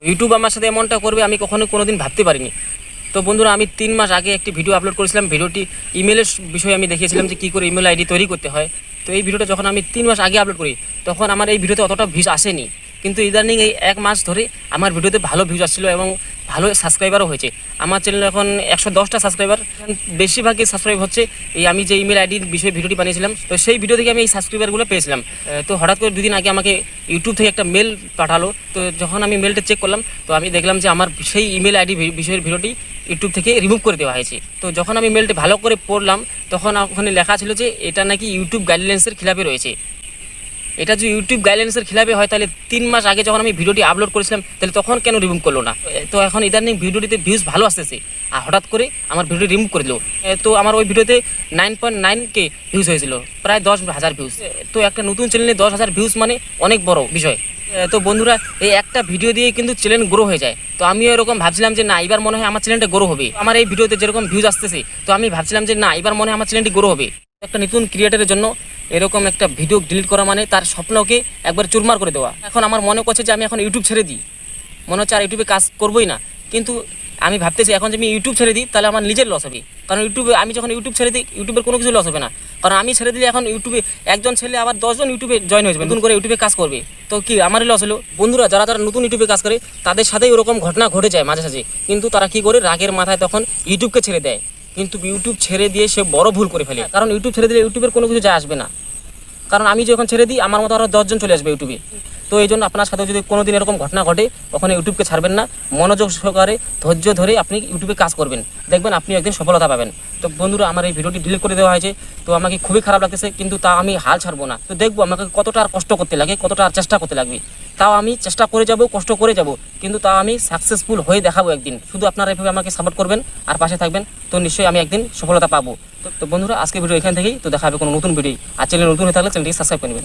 YouTube আমার সাথে এমনটা করবে আমি কখনো কোনোদিন ভাবতে পারিনি। তো বন্ধুরা, আমি 3 মাস আগে একটি ভিডিও আপলোড করেছিলাম। ভিডিওটি ইমেলের বিষয়ে আমি দেখিয়েছিলাম যে কী করে ইমেল আইডি তৈরি করতে হয়। তো এই ভিডিওটা যখন আমি 3 মাস আগে আপলোড করি তখন আমার এই ভিডিওতে অতটা ভিউজ আসেনি, কিন্তু ইদানিং এই 1 মাস ধরে আমার ভিডিওতে ভালো ভিউজ আসছিলো এবং ভালো সাবস্ক্রাইবারও হয়েছে। আমার চ্যানেলে এখন 110টা সাবস্ক্রাইবার। বেশিরভাগই সাবস্ক্রাইব হচ্ছে এই আমি যে ইমেল আইডির বিষয়ে ভিডিওটি বানিয়েছিলাম, তো সেই ভিডিও থেকে আমি এই সাবস্ক্রাইবারগুলো পেয়েছিলাম। তো হঠাৎ করে 2 দিন আগে আমাকে ইউটিউব থেকে একটা মেল পাঠালো। তো যখন আমি মেলটা চেক করলাম তো আমি দেখলাম যে আমার সেই ইমেল আইডি বিষয়ের ভিডিওটি ইউটিউব থেকে রিমুভ করে দেওয়া হয়েছে। তো যখন আমি মেলটি ভালো করে পড়লাম তখন ওখানে লেখা ছিল যে এটা নাকি ইউটিউব গাইডলাইন্সের খিলাফে রয়েছে। এটা যদি ইউটিউব গাইডলাইন্সের খিলাফে হয় তাহলে 3 মাস আগে যখন আমি ভিডিওটি আপলোড করেছিলাম তাহলে তখন কেন রিমুভ করলো না? তো এখন ইদানিং ভিডিওটিতে ভিউজ ভালো আসতেছে আর হঠাৎ করে আমার ভিডিও রিমুভ করে দিল। তো আমার ওই ভিডিওতে 9.9K ভিউজ হয়েছিল, প্রায় 10,000 ভিউজ। তো একটা নতুন চ্যানেলে 10,000 ভিউজ মানে অনেক বড় বিষয়। তো বন্ধুরা, এই একটা ভিডিও দিয়ে কিন্তু চ্যানেল গ্রো হয়ে যায়। তো আমিও এরকম ভাবছিলাম যে না, এবার মনে হয় আমার চ্যানেলটা গ্রো হবে। আমার এই ভিডিওতে যেরকম ভিউজ আসতেছে তো আমি ভাবছিলাম যে না, এবার মনে হয় আমার চ্যানেলটি গ্রো হবে। একটা নতুন ক্রিয়েটারের জন্য এরকম একটা ভিডিও ডিলিট করা মানে তার স্বপ্নকে একবার চুরমার করে দেওয়া। এখন আমার মনে করছে যে আমি এখন ইউটিউব ছেড়ে দিই, মনে হচ্ছে আর ইউটিউবে কাজ করবোই না। কিন্তু আমি ভাবতেছি এখন যে আমি ইউটিউব ছেড়ে দিই তাহলে আমার নিজের লস হবে। কারণ ইউটিউবে আমি যখন ইউটিউব ছেড়ে দিই ইউটিউবের কোনো কিছু লস হবে না। কারণ আমি ছেড়ে দিলে এখন ইউটিউবে একজন ছেলে আবার 10 জন ইউটিউবে জয়েন হয়ে যাবে, নতুন করে ইউটিউবে কাজ করবে। তো কি আমারই লস হলো? বন্ধুরা, যারা যারা নতুন ইউটিউবে কাজ করে তাদের সাথেই ওরকম ঘটনা ঘটে যায় মাঝে সাঝে। কিন্তু তারা কি করে, রাগের মাথায় তখন ইউটিউবকে ছেড়ে দেয়। কিন্তু ইউটিউব ছেড়ে দিয়ে সে বড় ভুল করে ফেলে। কারণ ইউটিউব ছেড়ে দিলে ইউটিউবের কোনো কিছু যায় আসবে না। কারণ আমি যখন ছেড়ে দিই আমার মতো আরও 10 জন চলে আসবে ইউটিউবে। তো এই জন্য আপনার সাথে যদি কোনো দিন এরকম ঘটনা ঘটে কখনো ইউটিউবকে ছাড়বেন না। মনোযোগ সহকারে ধৈর্য ধরে আপনি ইউটিউবে কাজ করবেন, দেখবেন আপনি একদিন সফলতা পাবেন। তো বন্ধুরা, আমার এই ভিডিওটি ডিলিট করে দেওয়া হয়েছে। তো আমাকে খুবই খারাপ লাগতেছে, কিন্তু তা আমি হাল ছাড়বো না। তো দেখবো আমাকে কতটা আর কষ্ট করতে লাগে, কতটা আর চেষ্টা করতে লাগবে। তাও আমি চেষ্টা করে যাব, কষ্ট করে যাব, কিন্তু তাও আমি সাকসেসফুল হয়ে দেখাবো একদিন। শুধু আপনারা এভাবে আমাকে সাপোর্ট করবেন আর পাশে থাকবেন, তো নিশ্চয়ই আমি একদিন সফলতা পাবো। তো বন্ধুরা, আজকে ভিডিও এখান থেকেই। তো দেখা হবে কোনো নতুন ভিডিও। আর চ্যানেল নতুন হয়ে থাকলে চ্যানেলটি সাবস্ক্রাইব করে নেবেন।